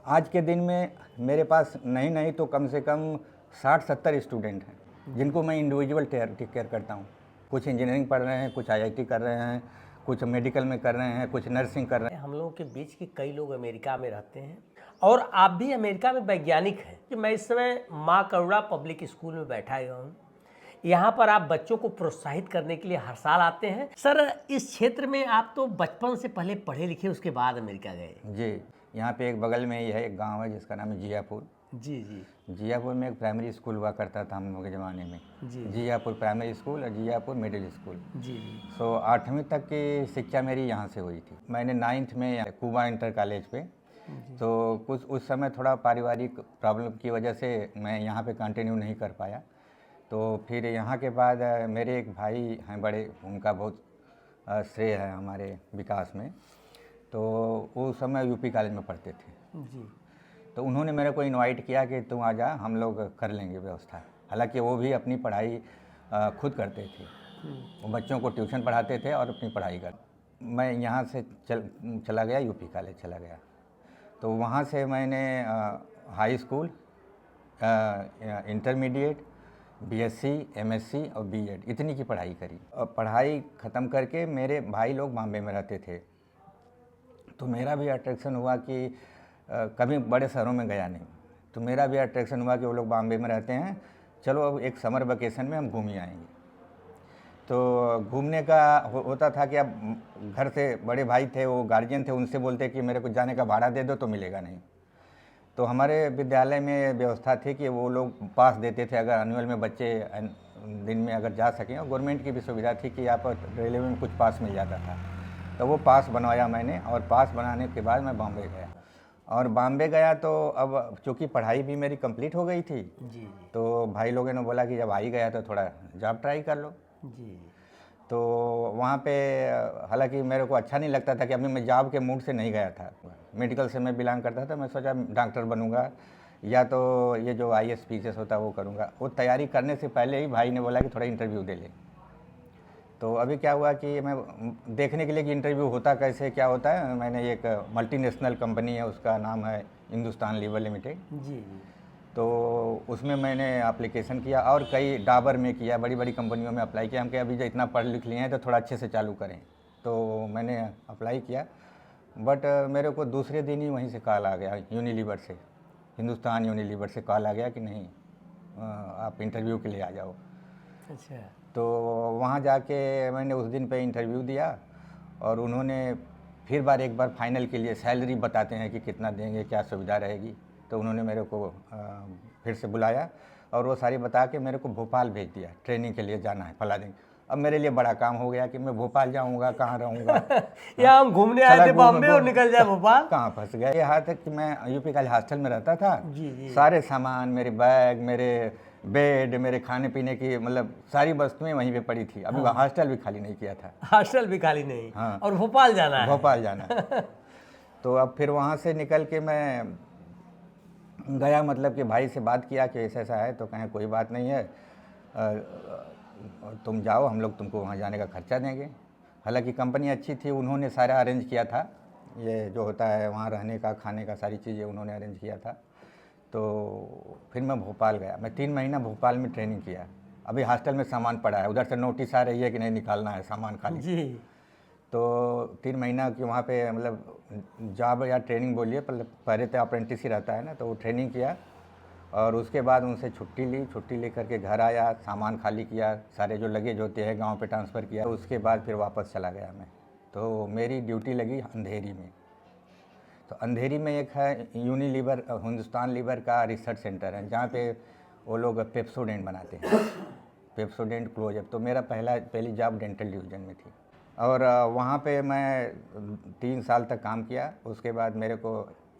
आज के दिन में मेरे पास नहीं तो कम से कम 60-70 स्टूडेंट हैं जिनको मैं इंडिविजुअल टेक केयर करता हूँ। कुछ इंजीनियरिंग पढ़ रहे हैं, कुछ आईआईटी कर रहे हैं, कुछ मेडिकल में कर रहे हैं, कुछ नर्सिंग कर रहे हैं। हम लोगों के बीच के कई लोग अमेरिका में रहते हैं और आप भी अमेरिका में वैज्ञानिक हैं कि मैं इस समय माँ करुणा पब्लिक स्कूल में बैठा हुआ हूँ। यहाँ पर आप बच्चों को प्रोत्साहित करने के लिए हर साल आते हैं। सर, इस क्षेत्र में आप तो बचपन से पहले पढ़े लिखे, उसके बाद अमेरिका गए। जी, यहाँ पे एक बगल में ही है, एक गांव है जिसका नाम है जियापुर। जी जी। जियापुर में एक प्राइमरी स्कूल हुआ करता था हम लोग के ज़माने में। जी। जियापुर प्राइमरी स्कूल और जियापुर मिडिल स्कूल। जी जी। सो 8वीं तक की शिक्षा मेरी यहाँ से हुई थी। मैंने 9th में कुबा इंटर कॉलेज पे, तो कुछ उस समय थोड़ा पारिवारिक प्रॉब्लम की वजह से मैं यहाँ पे कंटिन्यू नहीं कर पाया। तो फिर यहाँ के बाद मेरे एक भाई हैं बड़े, उनका बहुत श्रेय है हमारे विकास में। तो वो उस समय यूपी कॉलेज में पढ़ते थे जी। तो उन्होंने मेरे को इनवाइट किया कि तुम आ जा, हम लोग कर लेंगे व्यवस्था। हालांकि वो भी अपनी पढ़ाई खुद करते थे, वो बच्चों को ट्यूशन पढ़ाते थे और अपनी पढ़ाई कर। मैं यहाँ से चला गया, यूपी कॉलेज चला गया। तो वहाँ से मैंने high school, intermediate, BSc, MSc और बीएड इतनी की पढ़ाई करी। और पढ़ाई ख़त्म करके मेरे भाई लोग बॉम्बे में रहते थे, तो मेरा भी अट्रैक्शन हुआ कि कभी बड़े शहरों में गया नहीं, तो मेरा भी अट्रैक्शन हुआ कि वो लोग बॉम्बे में रहते हैं, चलो अब एक समर वेकेशन में हम घूम ही आएंगे। तो घूमने का होता था कि अब घर से बड़े भाई थे, वो गार्जियन थे, उनसे बोलते कि मेरे को जाने का भाड़ा दे दो, तो मिलेगा नहीं। तो हमारे विद्यालय में व्यवस्था थी कि वो लोग पास देते थे, अगर एनुअल में बच्चे दिन में अगर जा सकें, और गवर्नमेंट की भी सुविधा थी कि आप रेलवे में कुछ पास मिल जाता था। तो वो पास बनवाया मैंने, और पास बनाने के बाद मैं बॉम्बे गया। और बॉम्बे गया तो अब चूँकि पढ़ाई भी मेरी कंप्लीट हो गई थी, जी। तो भाई लोगों ने बोला कि जब आ ही गया तो थोड़ा जॉब ट्राई कर लो। जी। तो वहाँ पे हालांकि मेरे को अच्छा नहीं लगता था कि अभी मैं जॉब के मूड से नहीं गया था। मेडिकल से मैं बिलोंग करता था, मैं सोचा डॉक्टर बनूंगा या तो ये जो आईएएस पीसीएस होता है वो करूँगा। वो तैयारी करने से पहले ही भाई ने बोला कि थोड़ा इंटरव्यू दे ले। तो अभी क्या हुआ कि मैं देखने के लिए कि इंटरव्यू होता कैसे, क्या होता है, मैंने एक मल्टीनेशनल कंपनी है, उसका नाम है हिंदुस्तान लीवर लिमिटेड। जी। तो उसमें मैंने एप्लीकेशन किया और कई डाबर में किया, बड़ी बड़ी कंपनियों में अप्लाई किया। हम कहे अभी जो इतना पढ़ लिख लिए हैं तो थोड़ा अच्छे से चालू करें। तो मैंने अप्लाई किया, बट मेरे को दूसरे दिन ही वहीं से कॉल आ गया, यूनिलीवर से, हिंदुस्तान यूनिलीवर से कॉल आ गया कि नहीं आप इंटरव्यू के लिए आ जाओ। अच्छा। तो वहाँ जाके मैंने उस दिन पे इंटरव्यू दिया, और उन्होंने फिर एक बार फाइनल के लिए सैलरी बताते हैं कि कितना देंगे, क्या सुविधा रहेगी। तो उन्होंने मेरे को फिर से बुलाया और वो सारी बता के मेरे को भोपाल भेज दिया, ट्रेनिंग के लिए जाना है फला दिन। अब मेरे लिए बड़ा काम हो गया कि मैं भोपाल जाऊंगा, कहाँ रहूँगा। या हम घूमने आए थे बॉम्बे और निकल जाए भोपाल, कहाँ फंस गए। यहाँ तक कि मैं यूपी कॉलेज हॉस्टल में रहता था। जी जी। सारे सामान, मेरे बैग, मेरे बेड, मेरे खाने पीने की मतलब सारी वस्तुएं वहीं पे पड़ी थी। अभी हॉस्टल भी खाली नहीं किया था। हॉस्टल भी खाली नहीं। हाँ। और भोपाल जाना है। भोपाल जाना है। तो अब फिर वहाँ से निकल के मैं गया, मतलब कि भाई से बात किया कि ऐसा ऐसा है, तो कहें कोई बात नहीं है, तुम जाओ, हम लोग तुमको वहाँ जाने का खर्चा देंगे। हालांकि कंपनी अच्छी थी, उन्होंने सारा अरेंज किया था, ये जो होता है वहाँ रहने का, खाने का, सारी चीज़ें उन्होंने अरेंज किया था। तो फिर मैं भोपाल गया, मैं 3 महीना भोपाल में ट्रेनिंग किया। अभी हॉस्टल में सामान पड़ा है, उधर से नोटिस आ रही है कि नहीं निकालना है सामान खाली जी। तो 3 महीना की वहाँ पे मतलब जॉब या ट्रेनिंग बोलिए, पहले तो अप्रेंटिस ही रहता है ना, तो वो ट्रेनिंग किया और उसके बाद उनसे छुट्टी ली। छुट्टी लेकर के घर आया, सामान खाली किया, सारे जो लगेज होते हैं गांव पे ट्रांसफ़र किया। उसके बाद फिर वापस चला गया मैं। तो मेरी ड्यूटी लगी अंधेरी में। तो अंधेरी में एक है यूनिलीवर, हिंदुस्तान लीवर का रिसर्च सेंटर है, जहाँ पे वो लोग पेप्सोडेंट बनाते हैं, पेप्सोडेंट क्लोजअप। तो मेरा पहली जॉब डेंटल डिवीज़न में थी, और वहाँ पे मैं 3 साल तक काम किया। उसके बाद मेरे को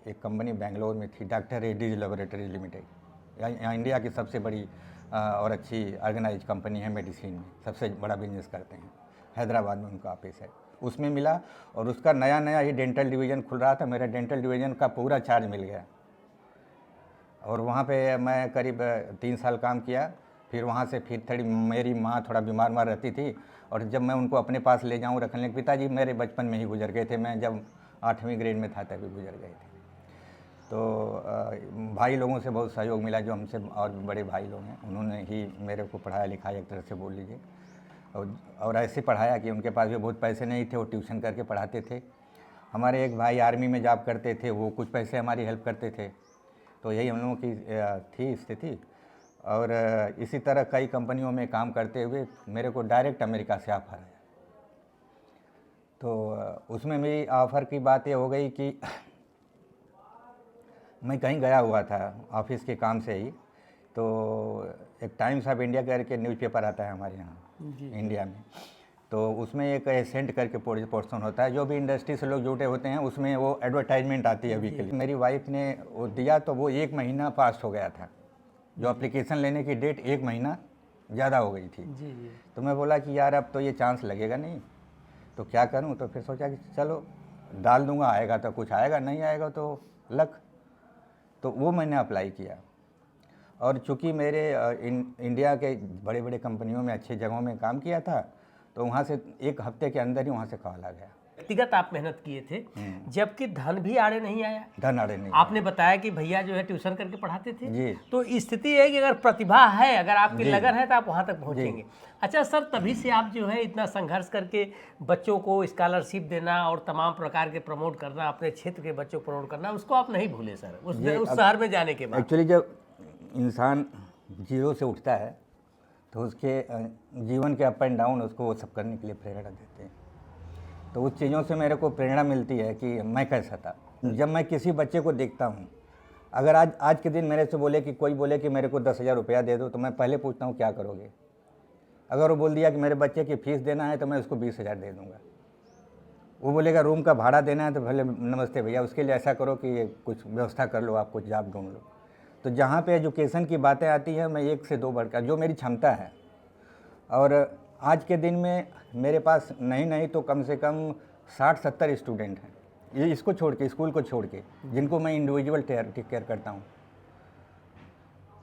एक कंपनी बेंगलोर में थी, डॉक्टर रेड्डीज लेबोरेटरीज लिमिटेड, यहाँ इंडिया की सबसे बड़ी और अच्छी ऑर्गेनाइज कंपनी है, मेडिसिन में सबसे बड़ा बिजनेस करते हैं, हैदराबाद में उनका ऑफिस है। उसमें मिला, और उसका नया नया ही डेंटल डिवीज़न खुल रहा था, मेरा डेंटल डिवीज़न का पूरा चार्ज मिल गया। और वहाँ पे मैं करीब 3 साल काम किया। फिर वहाँ से फिर थोड़ी मेरी माँ थोड़ा बीमार रहती थी, और जब मैं उनको अपने पास ले जाऊँ रखने लगे, पिताजी मेरे बचपन में ही गुजर गए थे, मैं जब 8वीं ग्रेड में था तभी गुजर गए थे। तो भाई लोगों से बहुत सहयोग मिला, जो हमसे और भी बड़े भाई लोग हैं, उन्होंने ही मेरे को पढ़ाया लिखाया एक तरह से बोल लीजिए। और ऐसे पढ़ाया कि उनके पास भी बहुत पैसे नहीं थे, वो ट्यूशन करके पढ़ाते थे। हमारे एक भाई आर्मी में जॉब करते थे, वो कुछ पैसे हमारी हेल्प करते थे। तो यही हम लोगों की थी स्थिति। और इसी तरह कई कंपनियों में काम करते हुए मेरे को डायरेक्ट अमेरिका से ऑफ़र आया। तो उसमें मेरी ऑफ़र की बात ये हो गई कि मैं कहीं गया हुआ था ऑफिस के काम से ही, तो एक टाइम्स ऑफ इंडिया करके न्यूज़पेपर आता है हमारे यहाँ इंडिया में। तो उसमें एक एसेंट करके पोर्शन होता है, जो भी इंडस्ट्री से लोग जुड़े होते हैं उसमें वो एडवर्टाइजमेंट आती है वीकली। मेरी वाइफ ने वो दिया तो वो 1 महीना पास हो गया था, जो एप्लीकेशन लेने की डेट 1 महीना ज़्यादा हो गई थी। तो मैं बोला कि यार अब तो ये चांस लगेगा नहीं, तो क्या करूं। तो फिर सोचा कि चलो डाल दूंगा, आएगा तो कुछ आएगा, नहीं आएगा तो लक। तो वो मैंने अप्लाई किया। और चूँकि मेरे इंडिया के बड़े बड़े कंपनियों में अच्छी जगहों में काम किया था, तो वहाँ से 1 हफ्ते के अंदर ही वहाँ से कॉल आ गया। व्यक्तिगत आप मेहनत किए थे, जबकि धन भी आड़े नहीं आया। धन आड़े नहीं। आपने बताया कि भैया जो है ट्यूशन करके पढ़ाते थे जी। तो स्थिति है कि अगर प्रतिभा है, अगर आपकी लगन है तो आप वहाँ तक पहुँचेंगे। अच्छा सर, तभी से आप जो है इतना संघर्ष करके बच्चों को स्कॉलरशिप देना और तमाम प्रकार के प्रमोट करना, अपने क्षेत्र के बच्चों को प्रमोट करना, उसको आप नहीं भूले सर उस शहर में जाने के बाद। एक्चुअली जब इंसान जीरो से उठता है तो उसके जीवन के अप एंड डाउन उसको वो सब करने के लिए प्रेरणा देते हैं। तो उस चीज़ों से मेरे को प्रेरणा मिलती है कि मैं कैसा था। जब मैं किसी बच्चे को देखता हूँ, अगर आज के दिन मेरे से बोले कि कोई बोले कि मेरे को 10,000 रुपया दे दो, तो मैं पहले पूछता हूँ क्या करोगे। अगर वो बोल दिया कि मेरे बच्चे की फ़ीस देना है तो मैं उसको 20,000 दे दूँगा। वो बोलेगा रूम का भाड़ा देना है तो भले नमस्ते भैया, उसके लिए ऐसा करो कि कुछ व्यवस्था कर लो, आप कुछ जॉब ढूंढ लो। तो जहाँ पे एजुकेशन की बातें आती हैं, मैं 1 से 2 बढ़कर जो मेरी क्षमता है। और आज के दिन में मेरे पास नहीं तो कम से कम 60-70 स्टूडेंट हैं, ये इसको छोड़ के, स्कूल को छोड़ के, जिनको मैं इंडिविजुअल टेक केयर करता हूँ।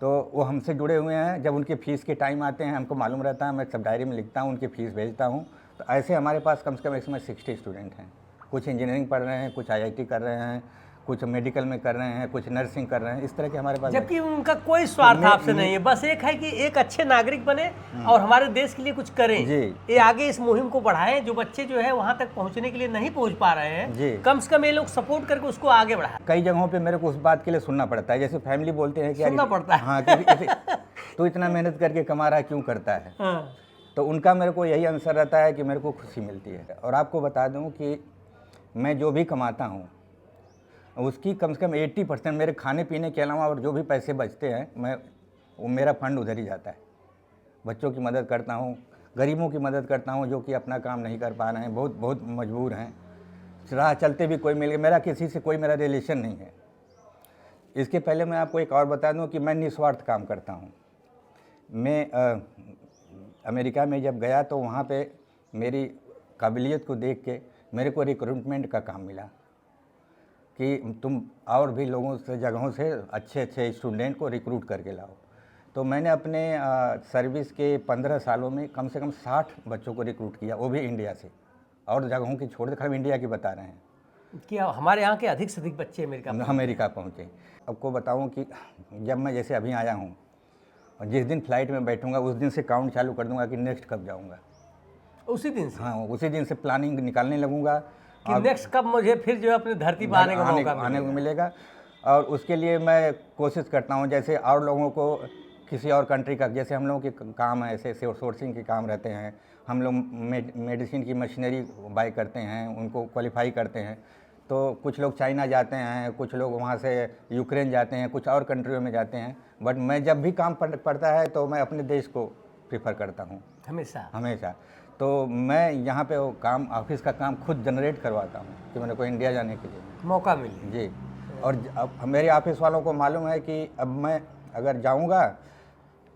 तो वो हमसे जुड़े हुए हैं। जब उनके फ़ीस के टाइम आते हैं, हमको मालूम रहता है, मैं सब डायरी में लिखता हूँ, उनकी फ़ीस भेजता हूँ। तो ऐसे हमारे पास कम से कम इसमें 60 स्टूडेंट हैं। कुछ इंजीनियरिंग पढ़ रहे हैं, कुछ IIT कर रहे हैं, कुछ मेडिकल में कर रहे हैं, कुछ नर्सिंग कर रहे हैं, इस तरह के हमारे पास। जबकि उनका कोई स्वार्थ आपसे नहीं है, बस एक है कि एक अच्छे नागरिक बने और हमारे देश के लिए कुछ करें। ये आगे इस मुहिम को बढ़ाएं, जो बच्चे जो है वहाँ तक पहुँचने के लिए नहीं पहुँच पा रहे हैं, कम से कम ये लोग सपोर्ट करके उसको आगे बढ़ाएं। कई जगहों पे मेरे को उस बात के लिए सुनना पड़ता है, जैसे फैमिली बोलते हैं कि सुनना पड़ता है। हाँ, तो इतना मेहनत करके कमा रहा है, क्यों करता है। तो उनका मेरे को यही आंसर रहता है कि मेरे को खुशी मिलती है। और आपको बता दूं कि मैं जो भी कमाता हूं, उसकी कम से कम 80% मेरे खाने पीने के अलावा और जो भी पैसे बचते हैं, वो मेरा फंड उधर ही जाता है। बच्चों की मदद करता हूं, गरीबों की मदद करता हूं, जो कि अपना काम नहीं कर पा रहे हैं, बहुत मजबूर हैं। राह चलते भी कोई मिल गया, मेरा किसी से कोई मेरा रिलेशन नहीं है। इसके पहले मैं आपको एक और बता दूं कि मैं निस्वार्थ काम करता हूं। मैं अमेरिका में जब गया तो वहाँ पे मेरी काबिलियत को देख के मेरे को रिक्रूटमेंट का काम मिला कि तुम और भी लोगों से, जगहों से अच्छे स्टूडेंट को रिक्रूट करके लाओ। तो मैंने अपने सर्विस के 15 सालों में कम से कम 60 बच्चों को रिक्रूट किया, वो भी इंडिया से। और जगहों की छोड़ दे, खाली इंडिया की बता रहे हैं कि हमारे यहाँ के अधिक से अधिक बच्चे अमेरिका पहुँचे। आपको बताऊँ कि जब मैं जैसे अभी आया हूँ, और जिस दिन फ्लाइट में बैठूंगा उस दिन से काउंट चालू कर दूंगा कि नेक्स्ट कब जाऊंगा। उसी दिन से? हाँ, उसी दिन से प्लानिंग निकालने लगूंगा कि नेक्स्ट कब मुझे फिर जो है अपनी धरती पर आने को मिलेगा। और उसके लिए मैं कोशिश करता हूँ, जैसे और लोगों को किसी और कंट्री का, जैसे हम लोगों के काम है, ऐसे सोर्सिंग के काम रहते हैं, हम लोग मेडिसिन की मशीनरी बाय करते हैं, उनको क्वालिफाई करते हैं। तो कुछ लोग चाइना जाते हैं, कुछ लोग वहाँ से यूक्रेन जाते हैं, कुछ और कंट्रियों में जाते हैं। बट मैं जब भी काम पड़ता है तो मैं अपने देश को प्रेफर करता हूँ हमेशा। तो मैं यहाँ पे वो काम, ऑफिस का काम खुद जनरेट करवाता हूँ कि मेरे को इंडिया जाने के लिए मौका मिले। जी। और अब मेरे ऑफिस वालों को मालूम है कि अब मैं अगर जाऊँगा,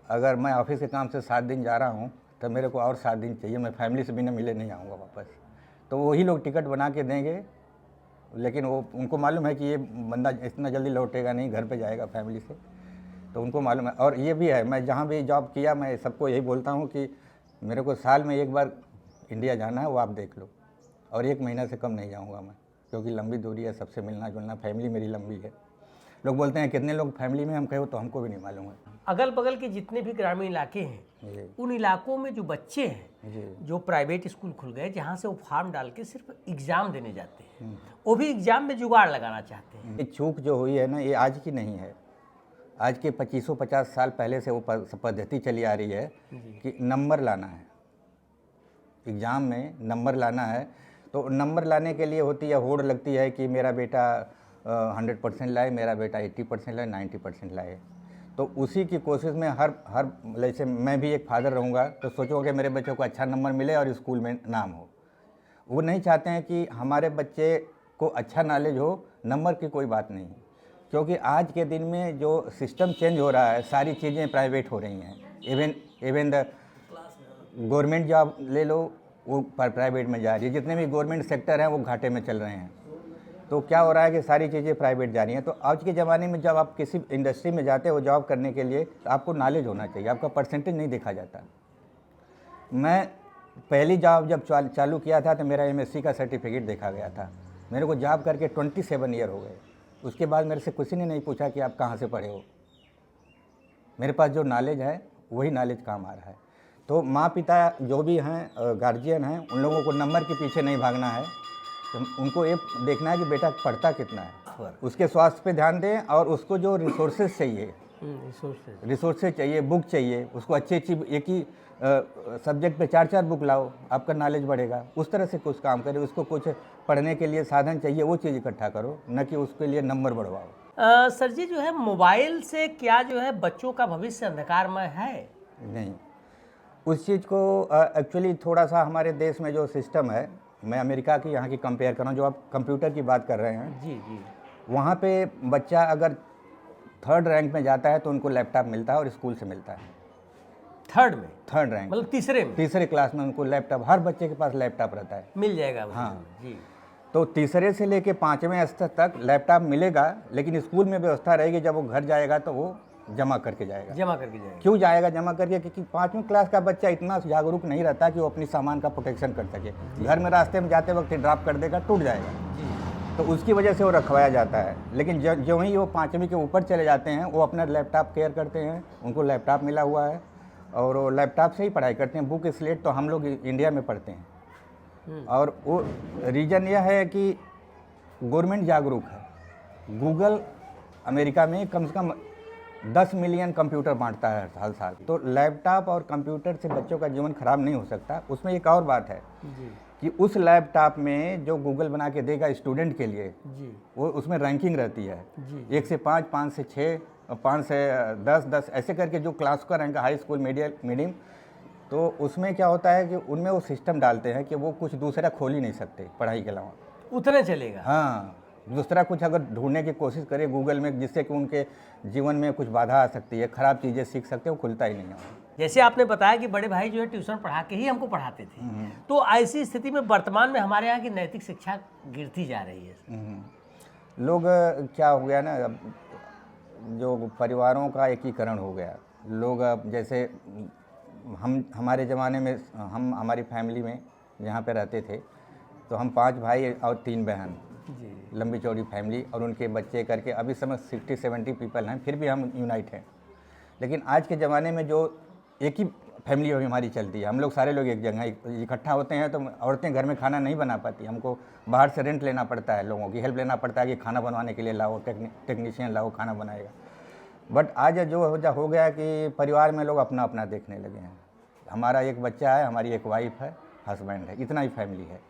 अगर मैं ऑफिस के काम से 7 दिन जा रहा हूँ तो मेरे को और 7 दिन चाहिए, मैं फैमिली से बिना मिले नहीं आऊँगा वापस। तो वही लोग टिकट बना के देंगे, लेकिन वो उनको मालूम है कि ये बंदा इतना जल्दी लौटेगा नहीं, घर पे जाएगा फैमिली से। तो उनको मालूम है। और ये भी है, मैं जहाँ भी जॉब किया, मैं सबको यही बोलता हूँ कि मेरे को साल में 1 बार इंडिया जाना है, वो आप देख लो। और 1 महीना से कम नहीं जाऊँगा मैं, क्योंकि लंबी दूरी है, सबसे मिलना जुलना, फैमिली मेरी लंबी है। लोग बोलते हैं कितने लोग फैमिली में, हम कहे तो हमको भी नहीं मालूम है। अगल बगल के जितने भी ग्रामीण इलाके हैं जी उन इलाकों में जो बच्चे हैं, जी जो प्राइवेट स्कूल खुल गए जहाँ से वो फॉर्म डाल के सिर्फ एग्ज़ाम देने जाते हैं, वो भी एग्ज़ाम में जुगाड़ लगाना चाहते हैं। ये चूक जो हुई है ना, ये आज की नहीं है, आज के 2550 साल पहले से वो पद्धति चली आ रही है कि नंबर लाना है, एग्ज़ाम में नंबर लाना है। तो नंबर लाने के लिए होती है, होड़ लगती है कि मेरा बेटा 100% लाए, मेरा बेटा 80% लाए, 90% लाए। तो उसी की कोशिश में हर जैसे मैं भी एक फादर रहूँगा तो सोचूंगा कि मेरे बच्चों को अच्छा नंबर मिले और स्कूल में नाम हो। वो नहीं चाहते हैं कि हमारे बच्चे को अच्छा नॉलेज हो, नंबर की कोई बात नहीं, क्योंकि आज के दिन में जो सिस्टम चेंज हो रहा है, सारी चीज़ें प्राइवेट हो रही हैं। इवन द गवर्नमेंट जॉब ले लो, वो प्राइवेट में जा रही है। जितने भी गवर्नमेंट सेक्टर हैं वो घाटे में चल रहे हैं। तो क्या हो रहा है कि सारी चीज़ें प्राइवेट जा रही हैं। तो आज के ज़माने में जब आप किसी इंडस्ट्री में जाते हो जॉब करने के लिए, तो आपको नॉलेज होना चाहिए, आपका परसेंटेज नहीं देखा जाता। मैं पहली जॉब जब चालू किया था तो मेरा MSc का सर्टिफिकेट देखा गया था। मेरे को जॉब करके 27 ईयर हो गए। उसके बाद मेरे से किसी ने नहीं पूछा कि आप कहाँ से पढ़े हो। मेरे पास जो नॉलेज है वही नॉलेज काम आ रहा है। तो माँ पिता जो भी हैं, गार्जियन हैं, उन लोगों को नंबर के पीछे नहीं भागना है। तो उनको ये देखना है कि बेटा पढ़ता कितना है, उसके स्वास्थ्य पे ध्यान दें और उसको जो रिसोर्सेज चाहिए, रिसोर्सेज चाहिए, बुक चाहिए, उसको अच्छी एक ही सब्जेक्ट पे 4 बुक लाओ, आपका नॉलेज बढ़ेगा। उस तरह से कुछ काम करें। उसको कुछ पढ़ने के लिए साधन चाहिए, वो चीज़ इकट्ठा करो, न कि उसके लिए नंबर बढ़वाओ। सर जी, जो है मोबाइल से क्या जो है बच्चों का भविष्य अंधकारमय है? नहीं, उस चीज़ को एक्चुअली थोड़ा सा हमारे देश में जो सिस्टम है, मैं अमेरिका की यहाँ की कंपेयर कर रहा हूँ। जो आप कंप्यूटर की बात कर रहे हैं, जी जी, वहाँ पे बच्चा अगर 3rd रैंक में जाता है तो उनको लैपटॉप मिलता है और स्कूल से मिलता है। 3rd रैंक मतलब तीसरे क्लास में उनको लैपटॉप, हर बच्चे के पास लैपटॉप रहता है, मिल जाएगा। हाँ जी। तो तीसरे से लेके 5वें स्तर तक लैपटॉप मिलेगा, लेकिन स्कूल में व्यवस्था रहेगी जब वो घर जाएगा तो वो जमा करके जाएगा। क्यों जाएगा जमा करके? क्योंकि 5वीं क्लास का बच्चा इतना जागरूक नहीं रहता कि वो अपनी सामान का प्रोटेक्शन कर सके। घर में रास्ते में जाते वक्त ड्रॉप कर देगा, टूट जाएगा। तो उसकी वजह से वो रखवाया जाता है। लेकिन जो ही वो 5वीं के ऊपर चले जाते हैं, वो अपना लैपटॉप केयर करते हैं, उनको लैपटॉप मिला हुआ है और वो लैपटॉप से ही पढ़ाई करते हैं। बुक स्लेट तो हम लोग इंडिया में पढ़ते हैं। और वो रीज़न यह है कि गवर्नमेंट जागरूक है। गूगल अमेरिका में कम से कम 10 मिलियन कंप्यूटर बांटता है हर साल। तो लैपटॉप और कंप्यूटर से बच्चों का जीवन खराब नहीं हो सकता। उसमें एक और बात है कि उस लैपटॉप में जो गूगल बना के देगा स्टूडेंट के लिए, वो उसमें रैंकिंग रहती है 1 से 5, 5 से 6, 5 से 10, 10 ऐसे करके जो क्लास का रैंक, हाई स्कूल, मीडियम। तो उसमें क्या होता है कि उनमें वो सिस्टम डालते हैं कि वो कुछ दूसरा खोल ही नहीं सकते पढ़ाई के अलावा, उतना चलेगा। हाँ, दूसरा कुछ अगर ढूंढने की कोशिश करे गूगल में, जिससे कि उनके जीवन में कुछ बाधा आ सकती है, ख़राब चीज़ें सीख सकते हैं, वो खुलता ही नहीं है। जैसे आपने बताया कि बड़े भाई जो है ट्यूशन पढ़ा के ही हमको पढ़ाते थे, तो ऐसी स्थिति में वर्तमान में हमारे यहाँ की नैतिक शिक्षा गिरती जा रही है। लोग क्या हो गया ना, अब जो परिवारों का एकीकरण हो गया। लोग अब जैसे हमारे ज़माने में हमारी फैमिली में जहाँ पे रहते थे तो हम 5 भाई और 3 बहन, लंबी चौड़ी फैमिली, और उनके बच्चे करके अभी समय 60-70 पीपल हैं, फिर भी हम यूनाइट हैं। लेकिन आज के ज़माने में जो एक ही फैमिली हमारी चलती है, हम लोग सारे लोग एक जगह इकट्ठा होते हैं, तो औरतें घर में खाना नहीं बना पाती, हमको बाहर से रेंट लेना पड़ता है, लोगों की हेल्प लेना पड़ता है कि खाना बनवाने के लिए लाओ, टेक्नीशियन लाओ, खाना बनाएगा। बट आज जो हो गया कि परिवार में लोग अपना अपना देखने लगे हैं। हमारा एक बच्चा है, हमारी एक वाइफ है, हस्बैंड है, इतना ही फैमिली है।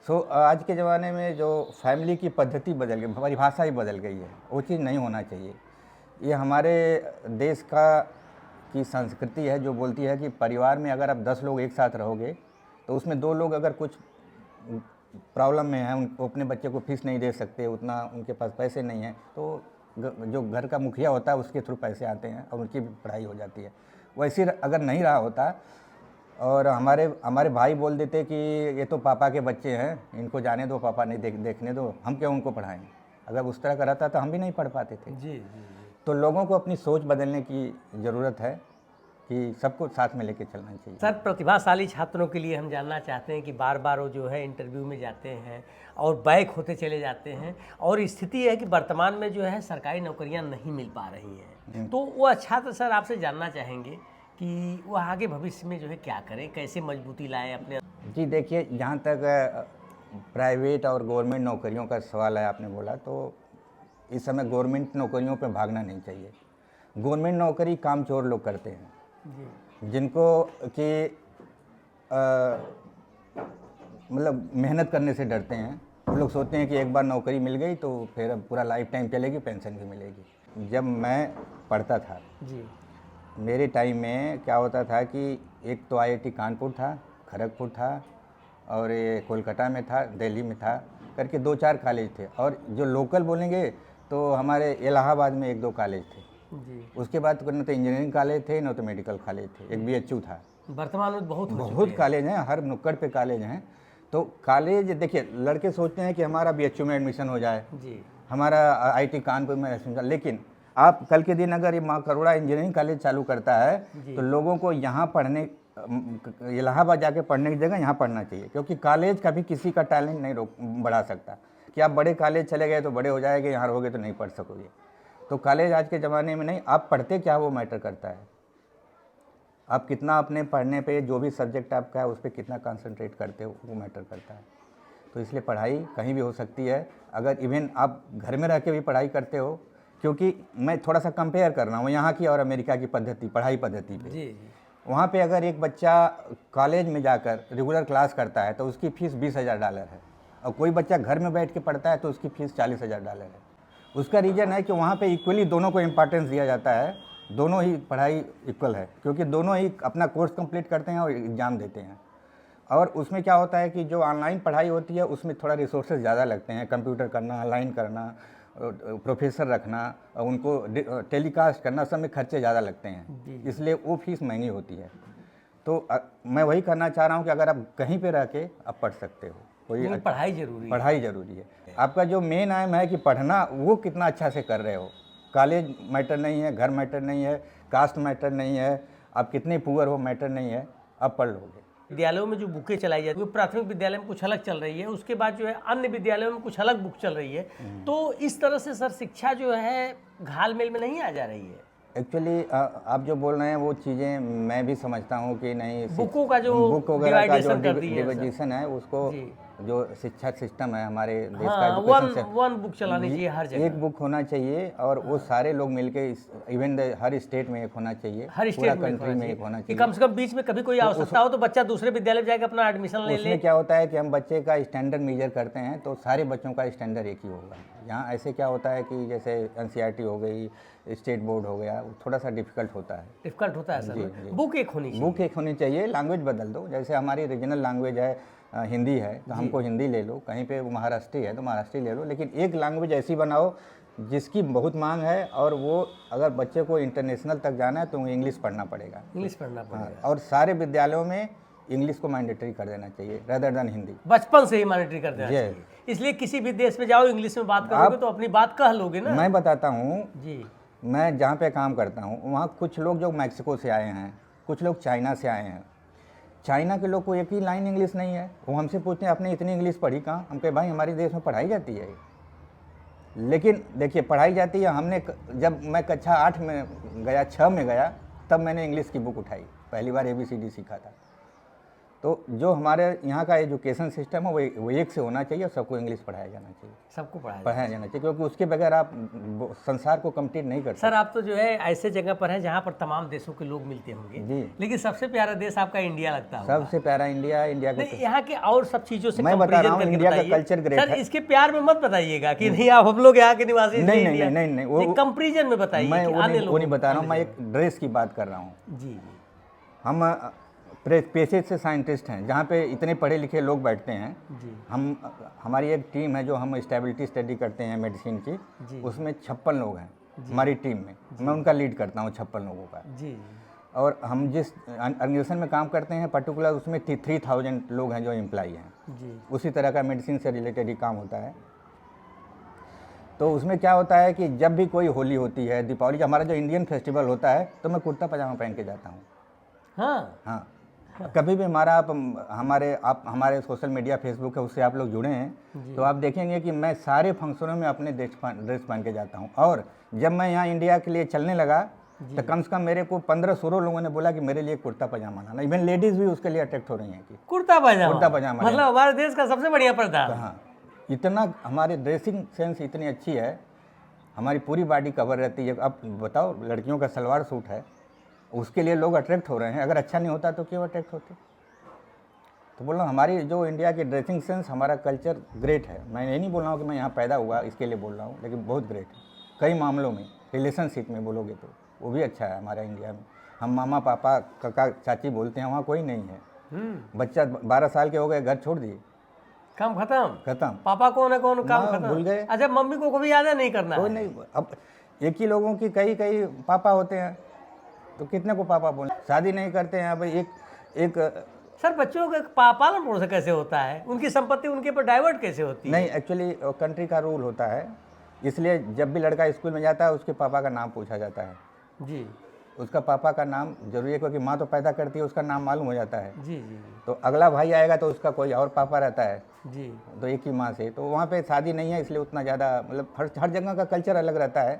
सो आज के ज़माने में जो फैमिली की पद्धति बदल गई, हमारी भाषा ही बदल गई है, वो चीज़ नहीं होना चाहिए। ये हमारे देश की संस्कृति है जो बोलती है कि परिवार में अगर आप 10 लोग एक साथ रहोगे तो उसमें 2 लोग अगर कुछ प्रॉब्लम में हैं, उनको अपने बच्चे को फीस नहीं दे सकते, उतना उनके पास पैसे नहीं हैं, तो जो घर का मुखिया होता है उसके थ्रू पैसे आते हैं और उनकी भी पढ़ाई हो जाती है। वैसे अगर नहीं रहा होता और हमारे भाई बोल देते कि ये तो पापा के बच्चे हैं, इनको जाने दो, पापा नहीं देखने दो, हम क्यों उनको पढ़ाएं, अगर उस तरह का रहता तो हम भी नहीं पढ़ पाते थे। जी। तो लोगों को अपनी सोच बदलने की ज़रूरत है कि सबको साथ में लेके चलना चाहिए। सर, प्रतिभाशाली छात्रों के लिए हम जानना चाहते हैं कि बार बार वो जो है इंटरव्यू में जाते हैं और बैक होते चले जाते हैं, और स्थिति है कि वर्तमान में जो है सरकारी नौकरियां नहीं मिल पा रही हैं, तो वह छात्र सर आपसे जानना चाहेंगे कि वह आगे भविष्य में जो है क्या करें, कैसे मजबूती लाएं अपने। जी देखिए, जहाँ तक प्राइवेट और गवर्नमेंट नौकरियों का सवाल है, आपने बोला, तो इस समय गवर्नमेंट नौकरियों पे भागना नहीं चाहिए। गवर्नमेंट नौकरी कामचोर लोग करते हैं जी जिनको कि मतलब मेहनत करने से डरते हैं। वो लोग सोचते हैं कि एक बार नौकरी मिल गई तो फिर अब पूरा लाइफ टाइम चलेगी, पेंशन भी मिलेगी। जब मैं पढ़ता था जी मेरे टाइम में क्या होता था कि एक तो आईआईटी कानपुर था, खड़गपुर था, और ये कोलकाता में था, दिल्ली में था, करके 2-4 कॉलेज थे। और जो लोकल बोलेंगे तो हमारे इलाहाबाद में 1-2 कॉलेज थे। जी उसके बाद न तो इंजीनियरिंग कॉलेज थे, न तो मेडिकल कॉलेज थे, एक बीएचयू था। वर्तमान में बहुत कॉलेज हैं, हर नुक्कड़ पे कॉलेज हैं। तो कॉलेज देखिए, लड़के सोचते हैं कि हमारा बीएचयू में एडमिशन हो जाए, जी हमारा आईआईटी कानपुर में एडमिशन, लेकिन आप कल के दिन अगर ये माँ करोड़ा इंजीनियरिंग कॉलेज चालू करता है तो लोगों को यहाँ पढ़ने, इलाहाबाद जाके पढ़ने की जगह यहाँ पढ़ना चाहिए, क्योंकि कॉलेज कभी किसी का टैलेंट नहीं बढ़ा सकता। कि आप बड़े कॉलेज चले गए तो बड़े हो जाएंगे, यहाँ रहोगे तो नहीं पढ़ सकोगे। तो कॉलेज आज के ज़माने में नहीं, आप पढ़ते क्या वो मैटर करता है। आप कितना अपने पढ़ने पे, जो भी सब्जेक्ट आपका है उस पर कितना कंसंट्रेट करते हो, वो मैटर करता है। तो इसलिए पढ़ाई कहीं भी हो सकती है, अगर इवन आप घर में रह के भी पढ़ाई करते हो। क्योंकि मैं थोड़ा सा कंपेयर कर रहा हूँ यहाँ की और अमेरिका की पद्धति, पढ़ाई पद्धति पे। जी वहाँ पे अगर एक बच्चा कॉलेज में जाकर रेगुलर क्लास करता है तो उसकी फ़ीस $20,000 है, और कोई बच्चा घर में बैठ के पढ़ता है तो उसकी फ़ीस $40,000 है। उसका रीज़न है कि वहाँ पे इक्वली दोनों को इम्पॉर्टेंस दिया जाता है, दोनों ही पढ़ाई इक्वल है, क्योंकि दोनों ही अपना कोर्स कंप्लीट करते हैं और एग्ज़ाम देते हैं। और उसमें क्या होता है कि जो ऑनलाइन पढ़ाई होती है उसमें थोड़ा रिसोर्सेज ज़्यादा लगते हैं, कंप्यूटर करना, ऑनलाइन करना, प्रोफेसर रखना, उनको टेलीकास्ट करना, सब में खर्चे ज़्यादा लगते हैं, इसलिए वो फीस महंगी होती है। तो मैं वही करना चाह रहा हूँ कि अगर आप कहीं पे रह के आप पढ़ सकते हो, कोई पढ़ाई जरूरी है। पढ़ाई ज़रूरी है। आपका जो मेन एम है कि पढ़ना, वो कितना अच्छा से कर रहे हो। कॉलेज मैटर नहीं है, घर मैटर नहीं है, कास्ट मैटर नहीं है, आप कितने पुअर हो मैटर नहीं है, आप पढ़ लोगे। विद्यालयों में जो बुकें चलाई जाती है वो प्राथमिक विद्यालय में कुछ अलग चल रही है, उसके बाद जो है अन्य विद्यालयों में कुछ अलग बुक चल रही है। तो इस तरह से सर शिक्षा जो है घालमेल में नहीं आ जा रही है। एक्चुअली आप जो बोल रहे हैं वो चीज़ें मैं भी समझता हूँ कि नहीं, बुकों का जो बुक वगैरह का जो डिवाइडेशन है उसको, जो शिक्षा सिस्टम है हमारे देश हाँ, का, एजुकेशन वन बुक चलानी चाहिए हर जगह, एक बुक होना चाहिए, और वो सारे लोग मिलके इवन हर स्टेट में एक होना चाहिए, हर पूरा स्टेट में कंट्री में एक होना चाहिए। कम से कम बीच में कभी कोई आवश्यकता हो तो बच्चा दूसरे विद्यालय में जाकर अपना एडमिशन ले ले। उसमें क्या होता है कि हम बच्चे का स्टैंडर्ड मेजर करते हैं तो सारे बच्चों का स्टैंडर्ड एक ही होगा। यहाँ ऐसे क्या होता है कि जैसे एनसीईआरटी हो गई, स्टेट बोर्ड हो गया, थोड़ा सा डिफिकल्ट होता है सर। बुक एक होनी चाहिए, लैंग्वेज बदल दो। जैसे हमारी रीजनल लैंग्वेज है हिंदी है, तो हमको हिंदी ले लो, कहीं पे महाराष्ट्री है तो महाराष्ट्री ले लो, लेकिन एक लैंग्वेज ऐसी बनाओ जिसकी बहुत मांग है, और वो अगर बच्चे को इंटरनेशनल तक जाना है तो इंग्लिश पढ़ना पड़ेगा। हाँ, और सारे विद्यालयों में इंग्लिश को मैंडेटरी कर देना चाहिए रेदर देन हिंदी, बचपन से ही मैंडेटरी कर देना चाहिए। इसलिए किसी भी देश में जाओ इंग्लिश में बात करोगे तो अपनी बात कह लोगे ना। मैं बताता हूँ जी, मैं जहाँ पे काम करता हूँ वहाँ कुछ लोग जो मैक्सिको से आए हैं, कुछ लोग चाइना से आए हैं। चाइना के लोग को एक ही लाइन इंग्लिश नहीं है, वो हमसे पूछते हैं आपने इतनी इंग्लिश पढ़ी कहाँ? हम कहे भाई हमारे देश में पढ़ाई जाती है। लेकिन देखिए पढ़ाई जाती है, हमने जब मैं कक्षा 8 में गया, 6 में गया, तब मैंने इंग्लिश की बुक उठाई, पहली बार ABCD सीखा था। तो जो हमारे यहाँ का एजुकेशन सिस्टम है वो एक से होना चाहिए, और सबको इंग्लिश पढ़ाया जाना चाहिए, सबको पढ़ाया जाना चाहिए, क्योंकि उसके बगैर आप संसार को कंप्लीट नहीं कर सकते। सर आप तो जो है ऐसे जगह पर हैं जहाँ पर तमाम देशों के लोग मिलते होंगे जी, लेकिन सबसे प्यारा देश आपका इंडिया लगता है। सबसे प्यारा इंडिया का यहाँ के और सब चीज़ों से मैं बता रहा हूँ, इंडिया का कल्चर ग्रेट है। सर इसके प्यार में मत बताइएगा कि नहीं आप हम लोग यहाँ के निवासी, नहीं, वो कंपेरिजन में बताइए। मैं वो नहीं बता रहा हूँ, मैं एक ड्रेस की बात कर रहा हूँ जी। हम पेशे से साइंटिस्ट हैं, जहाँ पे इतने पढ़े लिखे लोग बैठते हैं जी। हमारी एक टीम है जो हम स्टेबिलिटी स्टडी करते हैं मेडिसिन की, उसमें 56 लोग हैं हमारी टीम में, मैं उनका लीड करता हूँ 56 लोगों का जी। और हम जिस ऑर्गेनाइजेशन में काम करते हैं पर्टिकुलर, उसमें 3000 लोग हैं जो एम्प्लॉई हैं जी। उसी तरह का मेडिसिन से रिलेटेड ही काम होता है। तो उसमें क्या होता है कि जब भी कोई होली होती है, दीपावली, हमारा जो इंडियन फेस्टिवल होता है, तो मैं कुर्ता पजामा पहन के जाता हूँ। हाँ हाँ, कभी भी हमारा आप हमारे सोशल मीडिया फेसबुक है उससे आप लोग जुड़े हैं तो आप देखेंगे कि मैं सारे फंक्शनों में अपने ड्रेस पहन के जाता हूँ। और जब मैं यहाँ इंडिया के लिए चलने लगा तो कम से कम मेरे को 15-16 लोगों ने बोला कि मेरे लिए कुर्ता पजामा लाना। इवन लेडीज़ भी उसके लिए अट्रैक्ट हो रही हैं कि कुर्ता पजामा मतलब हमारे देश का सबसे बढ़िया पर्दा। हाँ, इतना हमारे ड्रेसिंग सेंस इतनी अच्छी है, हमारी पूरी बॉडी कवर रहती है। अब बताओ, लड़कियों का सलवार सूट है, उसके लिए लोग अट्रैक्ट हो रहे हैं। अगर अच्छा नहीं होता तो क्यों अट्रैक्ट होते? तो बोल रहा हूँ हमारी जो इंडिया की ड्रेसिंग सेंस, हमारा कल्चर ग्रेट है। मैं ये नहीं बोल रहा हूँ कि मैं यहाँ पैदा हुआ इसके लिए बोल रहा हूँ, लेकिन बहुत ग्रेट है कई मामलों में। रिलेशनशिप में बोलोगे तो वो भी अच्छा है हमारा इंडिया में। हम मामा पापा काका चाची बोलते हैं, वहाँ कोई नहीं है। बच्चा 12 साल के हो गए, घर छोड़ दिए, काम खत्म। खत्म। पापा कौन है, कौन काम हाँ, खत्म, भूल गए। अच्छा मम्मी को कभी याद नहीं करना कोई है। नहीं। अब एक ही लोगों की कई कई पापा होते हैं तो कितने को पापा बोले? शादी नहीं करते हैं भाई। एक सर बच्चों का पालन पोषण कैसे होता है, उनकी संपत्ति उनके पर डाइवर्ट कैसे होती है? नहीं, एक्चुअली कंट्री का रूल होता है, इसलिए जब भी लड़का स्कूल में जाता है उसके पापा का नाम पूछा जाता है। जी, उसका पापा का नाम जरूरी है, क्योंकि माँ तो पैदा करती है, उसका नाम मालूम हो जाता है। जी जी तो अगला भाई आएगा तो उसका कोई और पापा रहता है, जी। तो एक ही माँ से। तो वहाँ पे शादी नहीं है, इसलिए उतना ज़्यादा मतलब हर जगह का कल्चर अलग रहता है।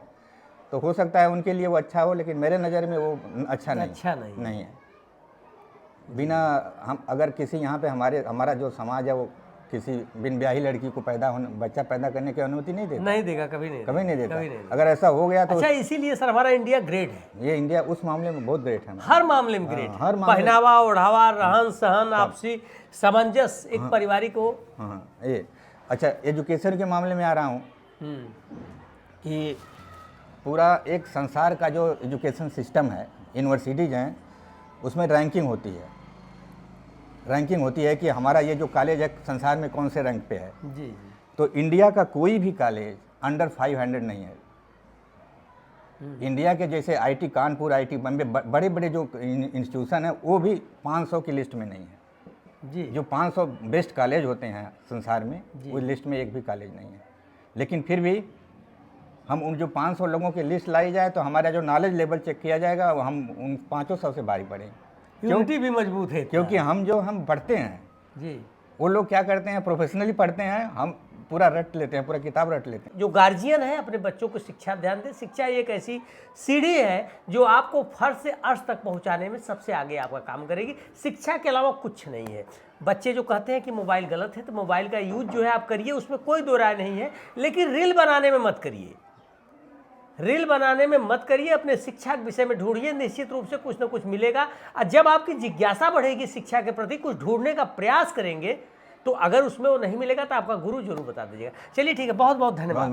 तो हो सकता है उनके लिए वो अच्छा हो, लेकिन मेरे नज़र में वो अच्छा नहीं है। बिना हम अगर किसी यहाँ पे हमारा जो समाज है वो किसी बिन ब्याही लड़की को बच्चा पैदा करने की अनुमति नहीं देगा, कभी नहीं देता। अगर ऐसा हो गया तो अच्छा, इसीलिए सर हमारा इंडिया ग्रेट है। ये इंडिया उस मामले में बहुत ग्रेट है, हर मामले में ग्रेट है। हर मामले। पहनावा ओढ़ावा, रहन सहन, आपसी सामंजस्य, एक पारिवारिक को। हाँ, ये अच्छा, एजुकेशन के मामले में आ रहा हूँ कि पूरा एक संसार का जो एजुकेशन सिस्टम है, यूनिवर्सिटीज़ हैं, उसमें रैंकिंग होती है कि हमारा ये जो कॉलेज है संसार में कौन से रैंक पे है। जी। तो इंडिया का कोई भी कॉलेज अंडर 500 नहीं है। इंडिया के जैसे आईटी कानपुर, आईटी बम्बे, बड़े बड़े जो इंस्टीट्यूशन है वो भी 500 की लिस्ट में नहीं है। जी। जो 500 बेस्ट कॉलेज होते हैं संसार में, उस लिस्ट में एक भी कॉलेज नहीं है। लेकिन फिर भी हम उन जो 500 लोगों की लिस्ट लाई जाए तो हमारा जो नॉलेज लेवल चेक किया जाएगा, हम उन 500 से बारी पड़े। यूनिटी भी मजबूत है, क्योंकि हम पढ़ते हैं जी। वो लोग क्या करते हैं, प्रोफेशनली पढ़ते हैं, हम पूरा रट लेते हैं, पूरा किताब रट लेते हैं। जो गार्जियन है अपने बच्चों को शिक्षा ध्यान दें। शिक्षा एक ऐसी सीढ़ी है जो आपको फर्श से अर्श तक पहुंचाने में सबसे आगे आपका काम करेगी। शिक्षा के अलावा कुछ नहीं है। बच्चे जो कहते हैं कि मोबाइल गलत है, तो मोबाइल का यूज जो है आप करिए, उसमें कोई दो राय नहीं है, लेकिन रील बनाने में मत करिए। रील बनाने में मत करिए, अपने शिक्षा के विषय में ढूंढिए, निश्चित रूप से कुछ ना कुछ मिलेगा। और जब आपकी जिज्ञासा बढ़ेगी शिक्षा के प्रति, कुछ ढूंढने का प्रयास करेंगे, तो अगर उसमें वो नहीं मिलेगा तो आपका गुरु जरूर बता दीजिएगा। चलिए ठीक है, बहुत बहुत धन्यवाद।